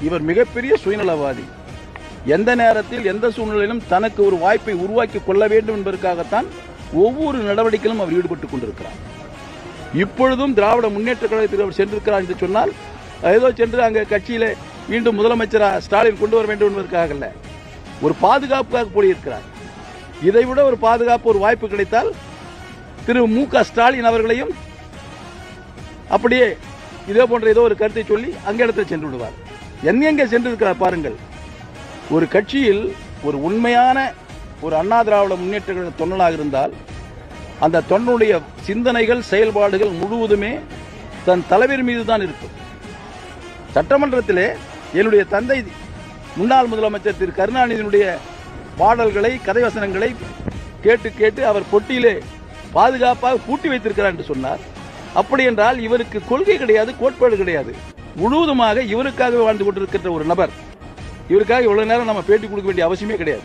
இவர் மிகப்பெரிய சுயநலவாதி. எந்த நேரத்தில் எந்த சூழ்நிலையிலும் தனக்கு ஒரு வாய்ப்பை உருவாக்கி கொள்ள வேண்டும் என்பதற்காகத்தான் ஒவ்வொரு நடவடிக்கையிலும் அவர் ஈடுபட்டுக் கொண்டிருக்கிறார். இப்பொழுதும் திராவிட முன்னேற்ற கழகத்தில் அவர் சென்றிருக்கிறார் என்று சொன்னால் ஏதோ சென்று அங்கே கட்சியிலே மீண்டும் முதலமைச்சராக ஸ்டாலின் கொண்டு வர வேண்டும் என்பதற்காக அல்ல, ஒரு பாதுகாப்புக்காக போயிருக்கிறார். இதைவிட ஒரு பாதுகாப்பு ஒரு வாய்ப்பு கிடைத்தால் திரு மு.க. ஸ்டாலின் அவர்களையும் அப்படியே இதே போன்ற ஏதோ ஒரு கருத்தை சொல்லி அங்கே இடத்தில் சென்று விடுவார். எங்கெங்கே சென்றிருக்கிறார் பாருங்கள். ஒரு கட்சியில் ஒரு உண்மையான ஒரு அண்ணா திராவிட முன்னேற்ற கழக தொண்டனாக இருந்தால் அந்த தொண்டனுடைய சிந்தனைகள் செயல்பாடுகள் முழுவதுமே தன் தலைவர் மீது தான் இருக்கும். சட்டமன்றத்திலே என்னுடைய தந்தை முன்னாள் முதலமைச்சர் திரு கருணாநிதியினுடைய பாடல்களை கதைவசனங்களை கேட்டு கேட்டு அவர் பொட்டியிலே பாதுகாப்பாக பூட்டி வைத்திருக்கிறார் என்று சொன்னார். அப்படி என்றால் இவருக்கு கொள்கை கிடையாது, கோட்பாடு கிடையாது. முழுவதுமாக இவருக்காகவே வாழ்ந்து கொண்டிருக்கின்ற ஒரு நபர். இவருக்காக இவ்வளவு நேரம் நம்ம பேட்டி கொடுக்க வேண்டிய அவசியமே கிடையாது.